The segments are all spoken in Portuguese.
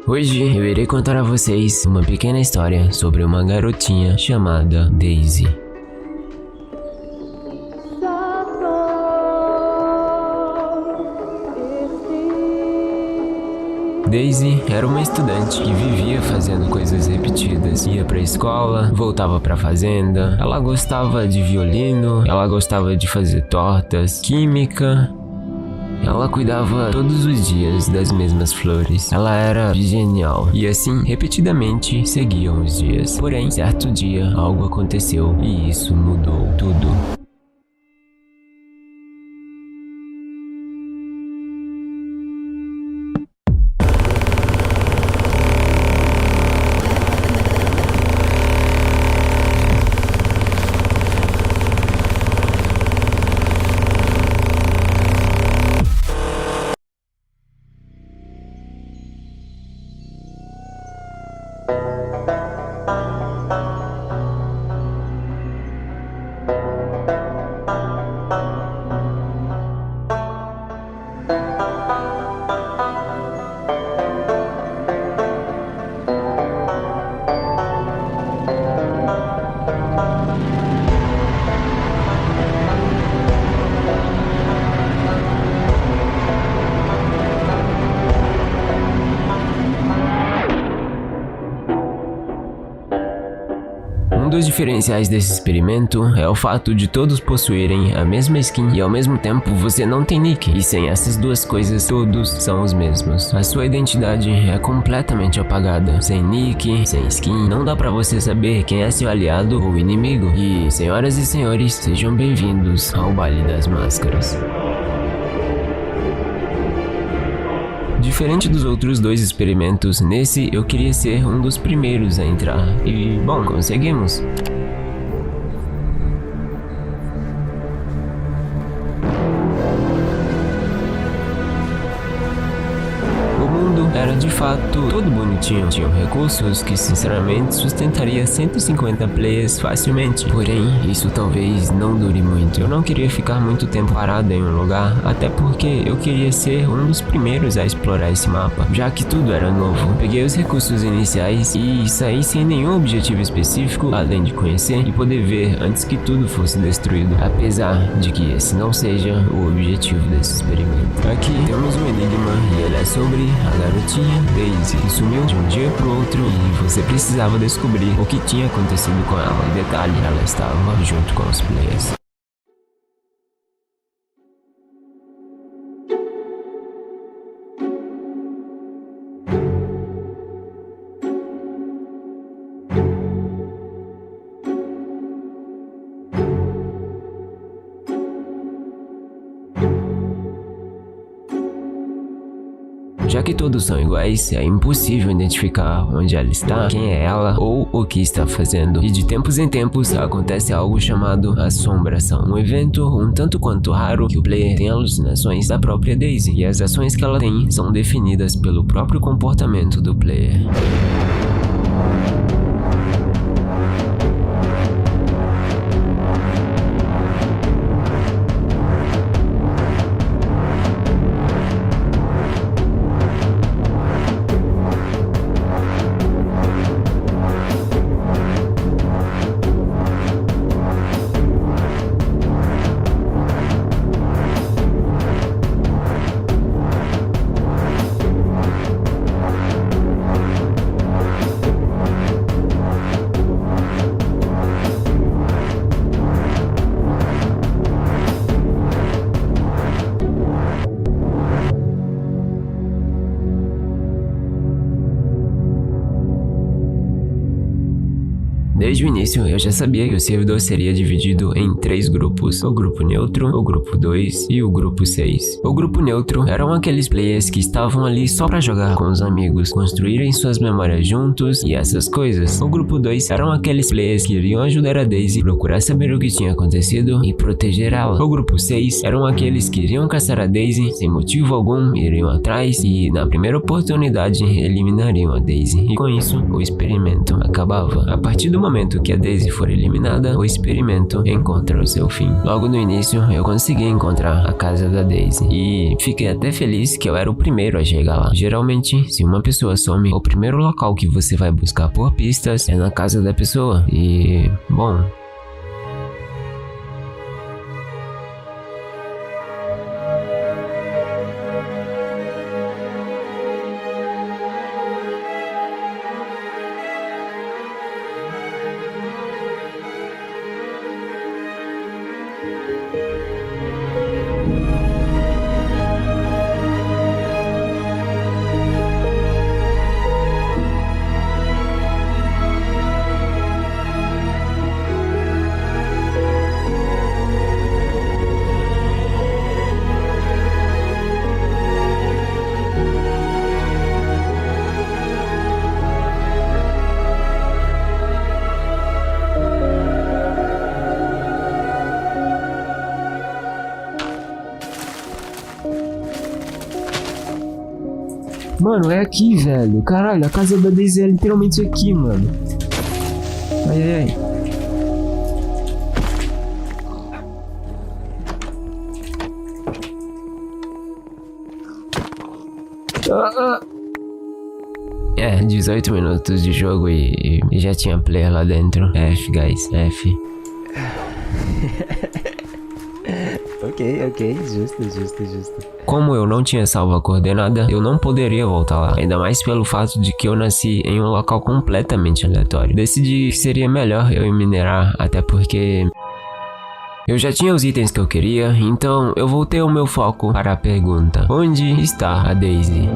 Hoje eu irei contar a vocês uma pequena história sobre uma garotinha chamada Daisy. Daisy era uma estudante que vivia fazendo coisas repetidas. Ia pra escola, voltava pra fazenda. Ela gostava de violino, ela gostava de fazer tortas, química. Ela cuidava todos os dias das mesmas flores. Ela era genial. E assim, repetidamente, seguiam os dias. Porém, certo dia, algo aconteceu e isso mudou tudo. Um dos diferenciais desse experimento é o fato de todos possuírem a mesma skin e ao mesmo tempo você não tem nick. E sem essas duas coisas, todos são os mesmos. A sua identidade é completamente apagada. Sem nick, sem skin, não dá pra você saber quem é seu aliado ou inimigo. E, senhoras e senhores, sejam bem-vindos ao Baile das Máscaras. Diferente dos outros dois experimentos, nesse eu queria ser um dos primeiros a entrar. E, bom, conseguimos. Era de fato todo bonitinho. Tinham recursos que sinceramente sustentaria 150 players facilmente. Porém, isso talvez não dure muito. Eu não queria ficar muito tempo parado em um lugar, até porque eu queria ser um dos primeiros a explorar esse mapa, já que tudo era novo. Peguei os recursos iniciais e saí sem nenhum objetivo específico, além de conhecer e poder ver antes que tudo fosse destruído, apesar de que esse não seja o objetivo desse experimento. Aqui temos um enigma e ele é sobre a garotinha Daisy, que sumiu de um dia pro outro e você precisava descobrir o que tinha acontecido com ela. Detalhe, ela estava junto com os players. Já que todos são iguais, é impossível identificar onde ela está, quem é ela ou o que está fazendo. E de tempos em tempos acontece algo chamado assombração, um evento um tanto quanto raro que o player tem alucinações da própria Daisy, e as ações que ela tem são definidas pelo próprio comportamento do player. Desde o início, eu já sabia que o servidor seria dividido em 3 grupos: o grupo neutro, o grupo 2 e o grupo 6. O grupo neutro eram aqueles players que estavam ali só pra jogar com os amigos, construírem suas memórias juntos e essas coisas. O grupo 2 eram aqueles players que iriam ajudar a Daisy, procurar saber o que tinha acontecido e proteger ela. O grupo 6 eram aqueles que iriam caçar a Daisy sem motivo algum, iriam atrás e na primeira oportunidade eliminariam a Daisy. E com isso, o experimento acabava. A partir do momento momento que a Daisy for eliminada, o experimento encontra o seu fim. Logo no início, eu consegui encontrar a casa da Daisy e fiquei até feliz que eu era o primeiro a chegar lá. Geralmente, se uma pessoa some, o primeiro local que você vai buscar por pistas é na casa da pessoa. E, bom, mano, é aqui, velho. Caralho, a casa da Daisy é literalmente aqui, mano. Ai, ai, ai. É, 18 minutos de jogo e já tinha player lá dentro. F, guys, F. Ok, justo. Como eu não tinha salvo a coordenada, eu não poderia voltar lá. Ainda mais pelo fato de que eu nasci em um local completamente aleatório. Decidi que seria melhor eu minerar, até porque eu já tinha os itens que eu queria, então eu voltei o meu foco para a pergunta: onde está a Daisy?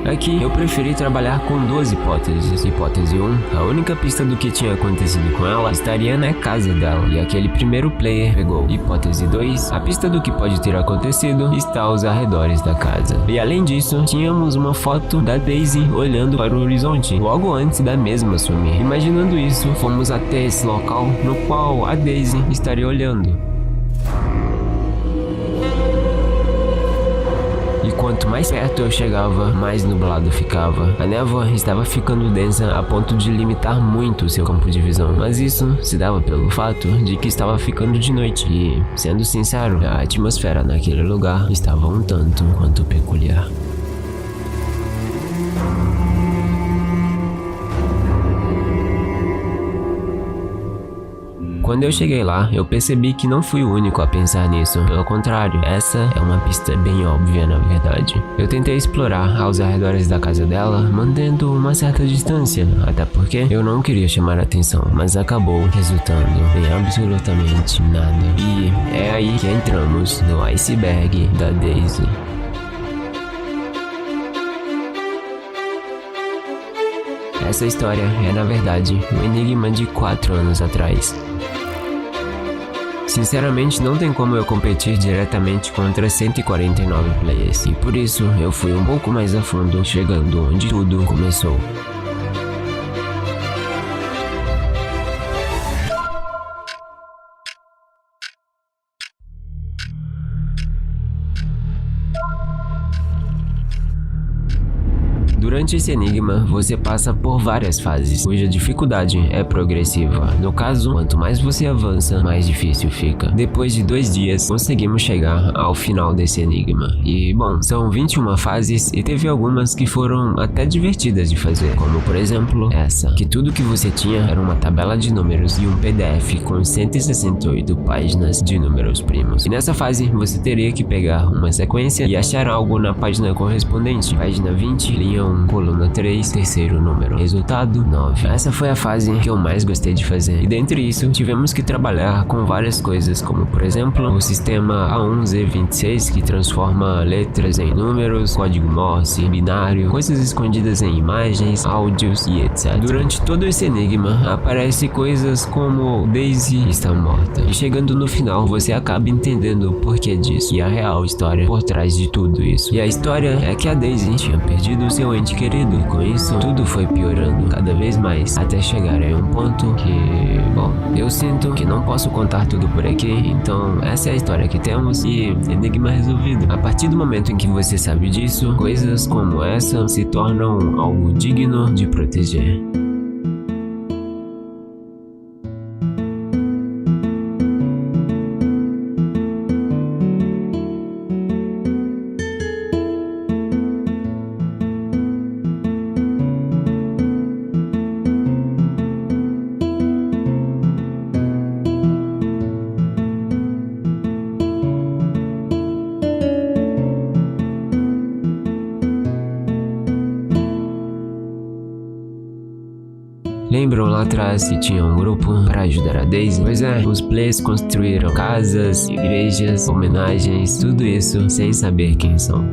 Aqui eu preferi trabalhar com duas hipóteses. Hipótese 1, a única pista do que tinha acontecido com ela estaria na casa dela e aquele primeiro player pegou. Hipótese 2, a pista do que pode ter acontecido está aos arredores da casa. E além disso, tínhamos uma foto da Daisy olhando para o horizonte, logo antes da mesma sumir. Imaginando isso, fomos até esse local no qual a Daisy estaria olhando. E quanto mais perto eu chegava, mais nublado ficava. A névoa estava ficando densa a ponto de limitar muito o seu campo de visão. Mas isso se dava pelo fato de que estava ficando de noite. E, sendo sincero, a atmosfera naquele lugar estava um tanto quanto peculiar. Quando eu cheguei lá, eu percebi que não fui o único a pensar nisso. Pelo contrário, essa é uma pista bem óbvia, na verdade. Eu tentei explorar aos arredores da casa dela, mantendo uma certa distância, até porque eu não queria chamar a atenção, mas acabou resultando em absolutamente nada. E é aí que entramos no iceberg da Daisy. Essa história é, na verdade, um enigma de 4 anos atrás. Sinceramente, não tem como eu competir diretamente contra 149 players, e por isso eu fui um pouco mais a fundo, chegando onde tudo começou. Durante esse enigma, você passa por várias fases, cuja dificuldade é progressiva. No caso, quanto mais você avança, mais difícil fica. Depois de 2 dias, conseguimos chegar ao final desse enigma. E, bom, são 21 fases e teve algumas que foram até divertidas de fazer, como por exemplo, essa, que tudo que você tinha era uma tabela de números e um PDF com 168 páginas de números primos. E nessa fase, você teria que pegar uma sequência e achar algo na página correspondente. Página 20, linha 1, coluna 3, terceiro número. Resultado 9. Essa foi a fase que eu mais gostei de fazer. E dentre isso, tivemos que trabalhar com várias coisas, como por exemplo, o sistema A1Z26, que transforma letras em números, código Morse, binário, coisas escondidas em imagens, áudios e etc. Durante todo esse enigma, aparece coisas como Daisy está morta. E chegando no final, você acaba entendendo o porquê disso e a real história por trás de tudo isso. E a história é que a Daisy tinha perdido seu ente ente querido. E com isso, tudo foi piorando cada vez mais, até chegar em um ponto que... Bom, eu sinto que não posso contar tudo por aqui, então essa é a história que temos e enigma resolvido. A partir do momento em que você sabe disso, coisas como essa se tornam algo digno de proteger. Lembram lá atrás que tinha um grupo para ajudar a Daisy? Pois é, os players construíram casas, igrejas, homenagens, tudo isso sem saber quem são.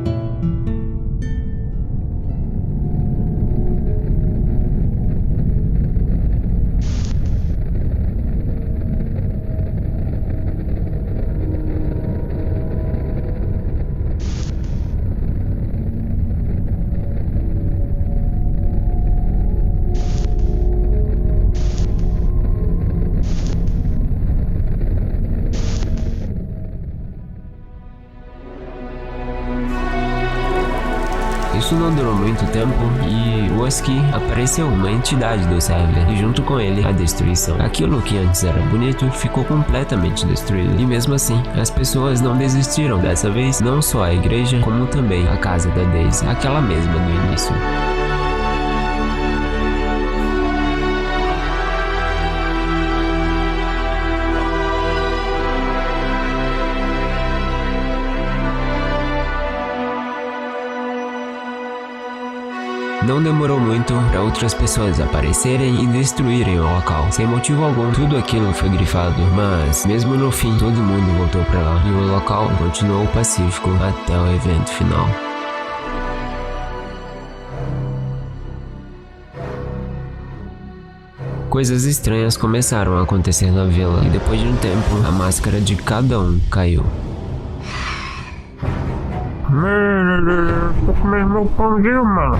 Isso não durou muito tempo e Wusky apareceu uma entidade do server e junto com ele a destruição. Aquilo que antes era bonito ficou completamente destruído. E mesmo assim, as pessoas não desistiram dessa vez, não só a igreja, como também a casa da Daisy, aquela mesma do início. Não demorou muito para outras pessoas aparecerem e destruírem o local. Sem motivo algum, tudo aquilo foi grifado, mas mesmo no fim, todo mundo voltou para lá e o local continuou pacífico até o evento final. Coisas estranhas começaram a acontecer na vila e depois de um tempo, a máscara de cada um caiu. Tô comendo meu pãozinho, mano.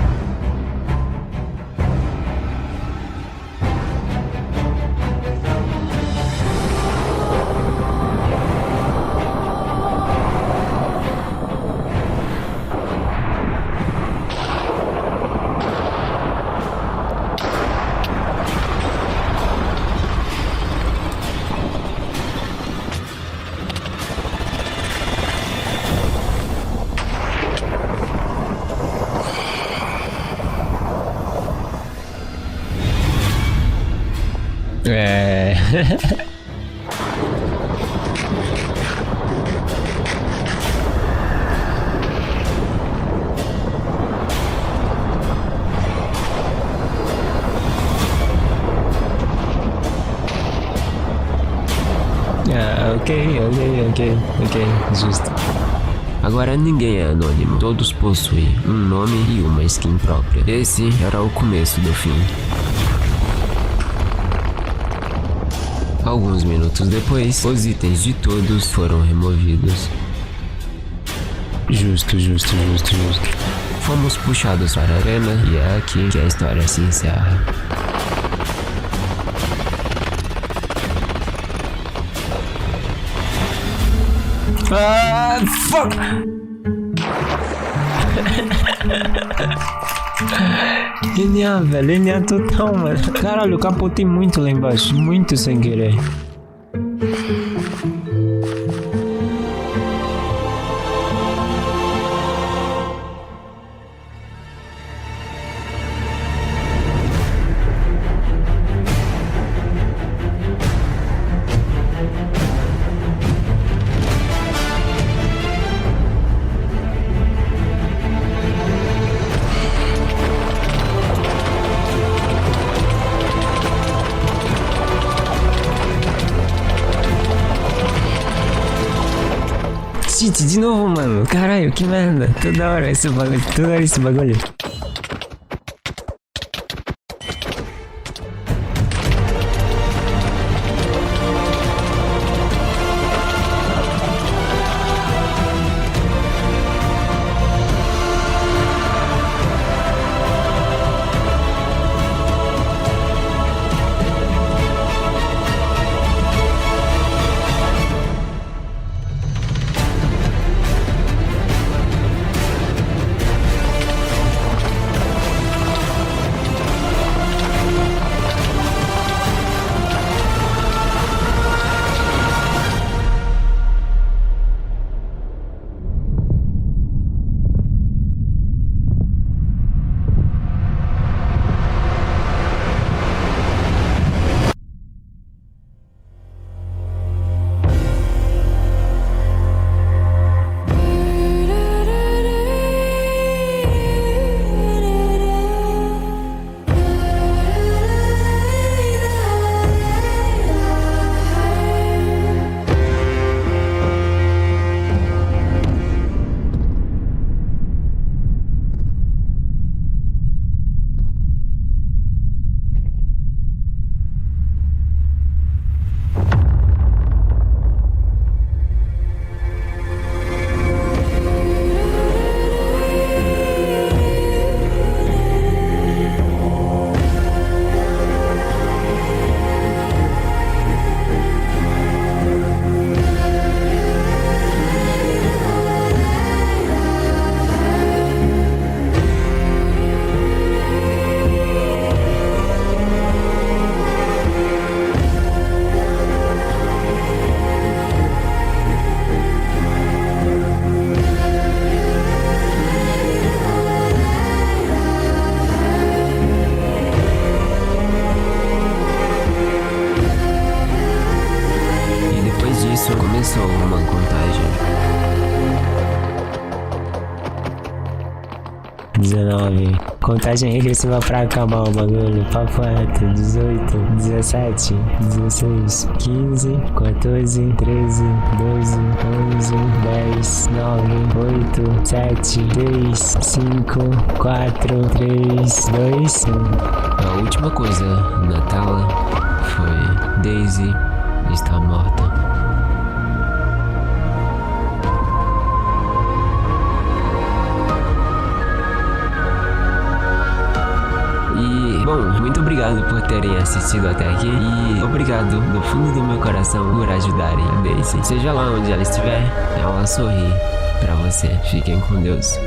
Ok, justo. Agora ninguém é anônimo, todos possuem um nome e uma skin própria. Esse era o começo do fim. Alguns minutos depois, os itens de todos foram removidos. Justo. Fomos puxados para a arena e é aqui que a história se encerra. Ah, fuck! Linear, velho, linear total, mano. Caralho, eu capotei muito lá embaixo, muito sem querer. Shit, de novo, mano. Caralho, que merda. Toda hora esse bagulho. começou uma contagem. 19. Contagem regressiva pra acabar o bagulho. Papo reto. 18, 17, 16, 15, 14, 13, 12, 11, 10, 9, 8, 7, 6, 5, 4, 3, 2, 1. A última coisa na tela foi Daisy está morta. E, bom, muito obrigado por terem assistido até aqui e obrigado do fundo do meu coração por ajudarem a Daisy. Seja lá onde ela estiver, ela sorri pra você. Fiquem com Deus.